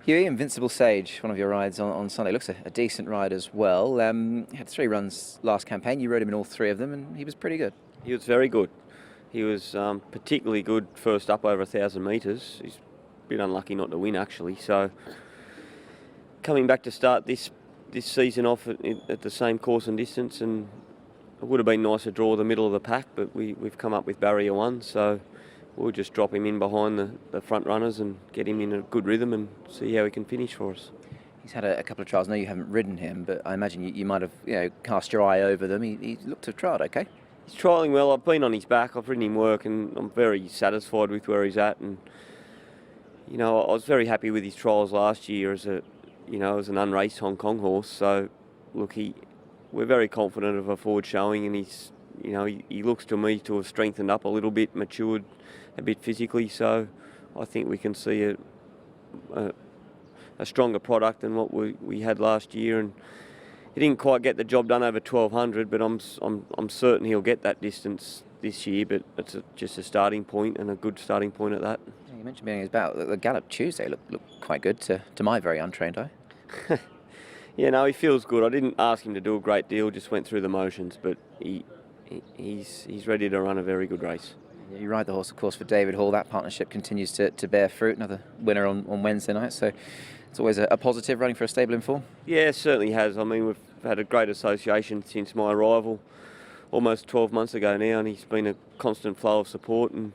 Hugh, Invincible Sage, one of your rides on Sunday, looks a decent ride as well. He had 3 runs last campaign. You rode him in all 3 of them, and he was pretty good. He was very good. He was particularly good first up over 1,000 metres. He's a bit unlucky not to win, actually. So coming back to start this season off at the same course and distance, and it would have been nice to draw the middle of the pack, but we've come up with barrier 1, so we'll just drop him in behind the front runners and get him in a good rhythm and see how he can finish for us. He's had a couple of trials. I know you haven't ridden him, but I imagine you might have cast your eye over them. He looked to have trialled okay. He's trialling well. I've been on his back. I've ridden him work, and I'm very satisfied with where he's at. And I was very happy with his trials last year as an unraced Hong Kong horse. So look, we're very confident of a forward showing, and he looks to me to have strengthened up a little bit, matured a bit physically. So I think we can see a stronger product than what we had last year. And he didn't quite get the job done over 1,200, but I'm certain he'll get that distance this year. But it's just a starting point, and a good starting point at that. Yeah, you mentioned being his bout. The gallop Tuesday looked quite good to my very untrained eye. Yeah, no, he feels good. I didn't ask him to do a great deal, just went through the motions, but he's ready to run a very good race. Yeah, you ride the horse, of course, for David Hall. That partnership continues to bear fruit. Another winner on Wednesday night, so it's always a positive running for a stable in form. Yeah, it certainly has. I mean, we've had a great association since my arrival almost 12 months ago now, and he's been a constant flow of support, and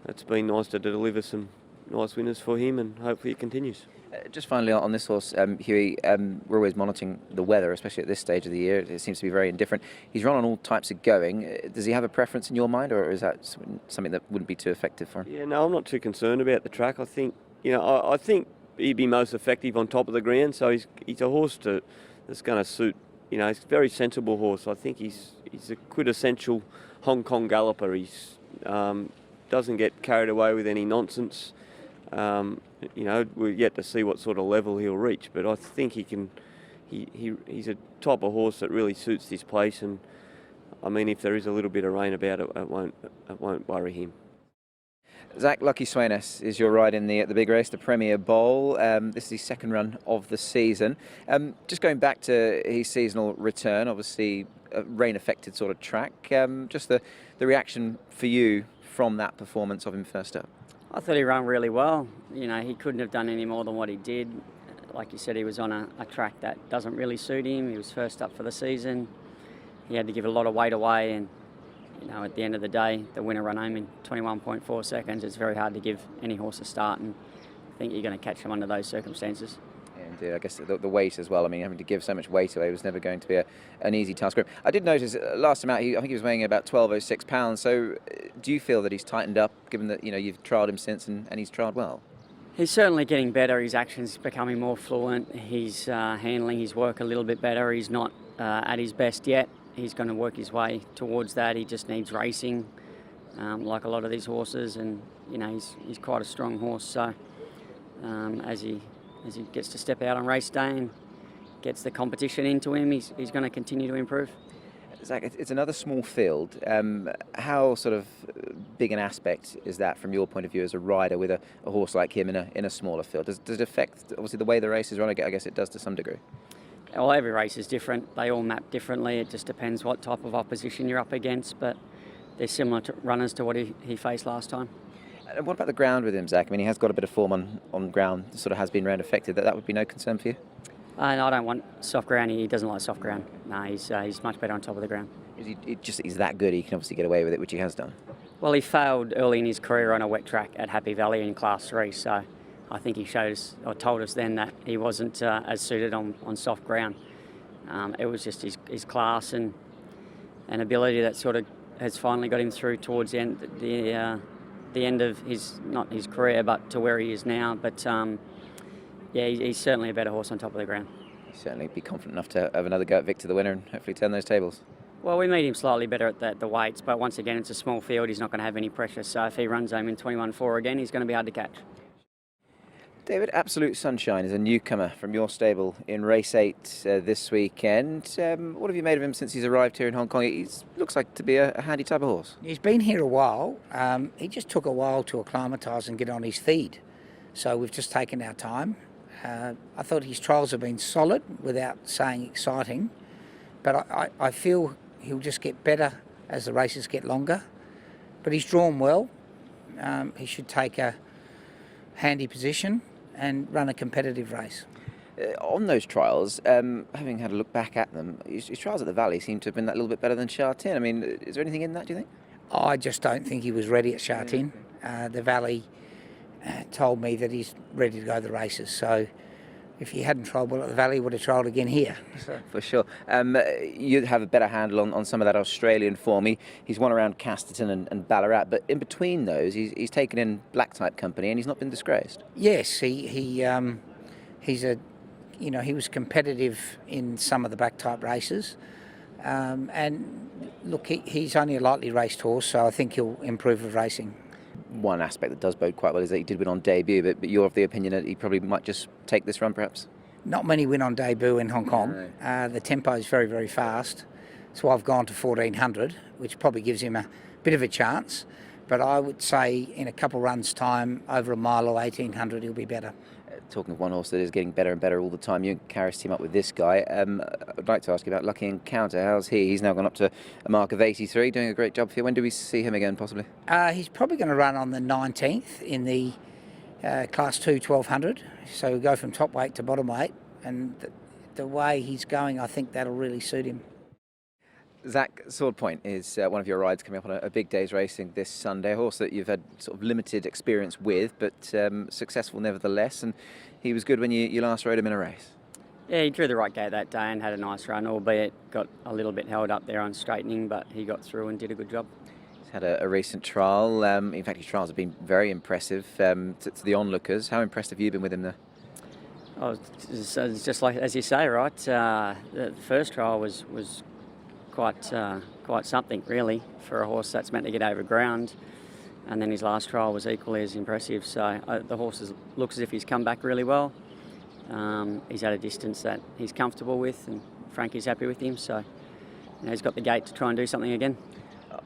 it's been nice to deliver some nice winners for him, and hopefully it continues. Just finally on this horse, Hughie, we're always monitoring the weather, especially at this stage of the year. It seems to be very indifferent. He's run on all types of going. Does he have a preference in your mind, or is that something that wouldn't be too effective for him? Yeah, no, I'm not too concerned about the track. I think, I think he'd be most effective on top of the ground. So he's a horse that's going to suit. He's a very sensible horse. I think he's a quintessential Hong Kong galloper. He's doesn't get carried away with any nonsense. We're yet to see what sort of level he'll reach, but I think he can. He's a type of horse that really suits this place, and I mean, if there is a little bit of rain about it, it won't worry him. Zach, Lucky SWEYNESSE is your ride in the big race, the Premier Bowl. This is his second run of the season. Just going back to his seasonal return, obviously a rain-affected sort of track. Just the reaction for you from that performance of him first up. I thought he ran really well. He couldn't have done any more than what he did. Like you said, he was on a track that doesn't really suit him. He was first up for the season. He had to give a lot of weight away, and at the end of the day, the winner ran home in 21.4 seconds. It's very hard to give any horse a start, and I think you're going to catch him under those circumstances. And I guess the weight as well. I mean, having to give so much weight away was never going to be an easy task for him. I did notice last time out, I think he was weighing about 1,206 pounds. So do you feel that he's tightened up, given that you've trialled him since and he's trialled well? He's certainly getting better. His action's becoming more fluent. He's handling his work a little bit better. He's not at his best yet. He's going to work his way towards that. He just needs racing, like a lot of these horses, and he's quite a strong horse. So as he gets to step out on race day and gets the competition into him, he's going to continue to improve. Zach, it's another small field. How sort of big an aspect is that from your point of view as a rider with a horse like him in a smaller field? Does it affect, obviously, the way the race is run? I guess it does to some degree. Well, every race is different. They all map differently. It just depends what type of opposition you're up against, but they're similar runners to what he faced last time. And what about the ground with him, Zach? I mean, he has got a bit of form on ground, sort of has been round affected. That would be no concern for you? No, I don't want soft ground. He doesn't like soft ground. No, he's much better on top of the ground. He's that good, he can obviously get away with it, which he has done. Well, he failed early in his career on a wet track at Happy Valley in Class 3, so I think he told us then that he wasn't as suited on soft ground. It was just his class and ability that sort of has finally got him through towards the end of not his career, but to where he is now. But he's certainly a better horse on top of the ground. He'll certainly be confident enough to have another go at Victor, the winner, and hopefully turn those tables. Well, we made him slightly better at the weights, but once again, it's a small field. He's not going to have any pressure. So if he runs home in 21.4 again, he's going to be hard to catch. David, Absolute Sunshine is a newcomer from your stable in race 8 this weekend. What have you made of him since he's arrived here in Hong Kong? He looks like to be a handy type of horse. He's been here a while. He just took a while to acclimatise and get on his feed. So we've just taken our time. I thought his trials have been solid, without saying exciting, but I feel he'll just get better as the races get longer. But he's drawn well. He should take a handy position and run a competitive race. On those trials, having had a look back at them, his trials at the Valley seem to have been that little bit better than Sha Tin. I mean, is there anything in that, do you think? I just don't think he was ready at Sha Tin. The Valley told me that he's ready to go to the races. So if he hadn't trialled well at the Valley, he would have trialled again here. So. For sure. You'd have a better handle on some of that Australian form. He's won around Casterton and Ballarat, but in between those, he's taken in black type company and he's not been disgraced. Yes, he was competitive in some of the black type races. And look, he's only a lightly raced horse, so I think he'll improve with racing. One aspect that does bode quite well is that he did win on debut, but you're of the opinion that he probably might just take this run, perhaps? Not many win on debut in Hong Kong. No. The tempo is very, very fast. So I've gone to 1400, which probably gives him a bit of a chance. But I would say in a couple runs' time, over a mile or 1800, he'll be better. Talking of one horse that is getting better and better all the time, you Carris team up with this guy. I'd like to ask you about Lucky Encounter. How's he? He's now gone up to a mark of 83, doing a great job for you. When do we see him again, possibly? He's probably going to run on the 19th in the Class 2 1200. So we'll go from top weight to bottom weight. And the way he's going, I think that'll really suit him. Zach, Sword Point is one of your rides coming up on a big day's racing this Sunday. A horse that you've had sort of limited experience with, but successful nevertheless. And he was good when you last rode him in a race. Yeah, he drew the right gate that day and had a nice run, albeit got a little bit held up there on straightening, but he got through and did a good job. He's had a recent trial. In fact, his trials have been very impressive to the onlookers. How impressed have you been with him there? Oh, it's just like as you say, right? The first trial was quite something really for a horse that's meant to get over ground, and then his last trial was equally as impressive. So the horse looks as if he's come back really well. He's at a distance that he's comfortable with, and Frankie's happy with him. So he's got the gate to try and do something again.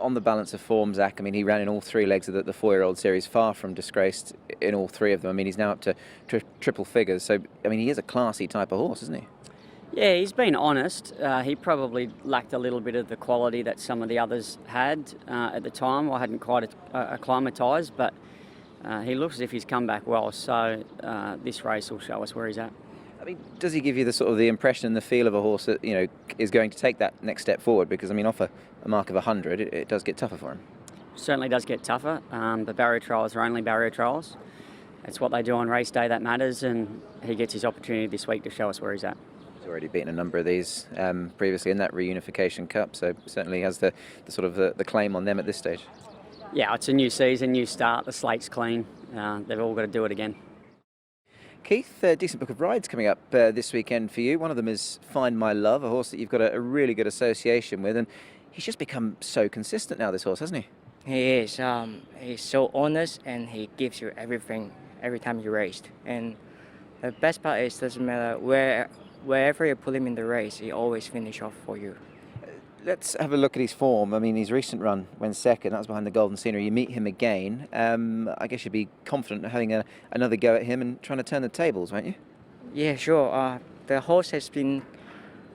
On the balance of form, Zach, I mean, he ran in all three legs of the 4-year-old series, far from disgraced in all three of them. I mean, he's now up to triple figures. So, I mean, he is a classy type of horse, isn't he? Yeah, he's been honest. He probably lacked a little bit of the quality that some of the others had at the time. I hadn't quite acclimatised, but he looks as if he's come back well. So this race will show us where he's at. I mean, does he give you the sort of the impression and the feel of a horse that is going to take that next step forward? Because I mean, off a mark of 100, it does get tougher for him. Certainly does get tougher. The barrier trials are only barrier trials. It's what they do on race day that matters, and he gets his opportunity this week to show us where he's at. He's already beaten a number of these previously in that Reunification Cup, so certainly has the sort of the claim on them at this stage. Yeah, it's a new season, new start. The slate's clean. They've all got to do it again. Keith, a decent book of rides coming up this weekend for you. One of them is Find My Love, a horse that you've got a really good association with, and he's just become so consistent now, this horse, hasn't he? He is. He's so honest, and he gives you everything every time you race. And the best part is, doesn't matter wherever you put him in the race, he always finish off for you. Let's have a look at his form. I mean, his recent run went second. That was behind the Golden Scenery. You meet him again. I guess you'd be confident of having another go at him and trying to turn the tables, won't you? Yeah, sure. The horse has been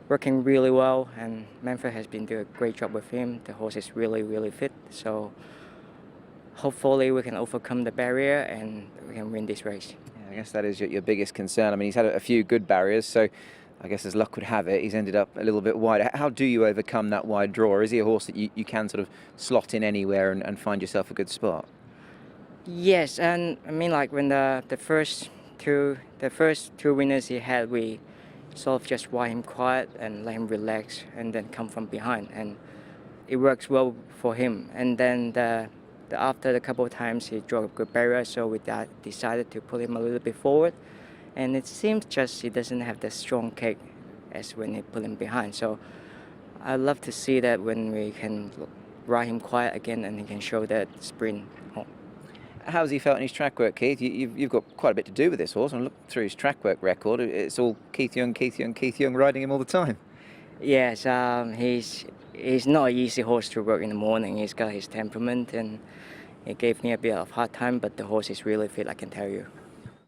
working really well, and Manfred has been doing a great job with him. The horse is really, really fit. So hopefully we can overcome the barrier and we can win this race. Yeah, I guess that is your biggest concern. I mean, he's had a few good barriers, so I guess as luck would have it, he's ended up a little bit wide. How do you overcome that wide draw? Is he a horse that you can sort of slot in anywhere and find yourself a good spot? Yes, and I mean, like when the first two winners he had, we sort of just ride him quiet and let him relax and then come from behind, and it works well for him. And then after the couple of times he drew a good barrier, so we decided to put him a little bit forward. And it seems just he doesn't have the strong kick as when he put him behind. So I love to see that when we can ride him quiet again and he can show that sprint home. How's he felt in his track work, Keith? You've got quite a bit to do with this horse. And look through his track work record, it's all Keith Yeung riding him all the time. Yes, he's not an easy horse to work in the morning. He's got his temperament, and it gave me a bit of hard time, but the horse is really fit, I can tell you.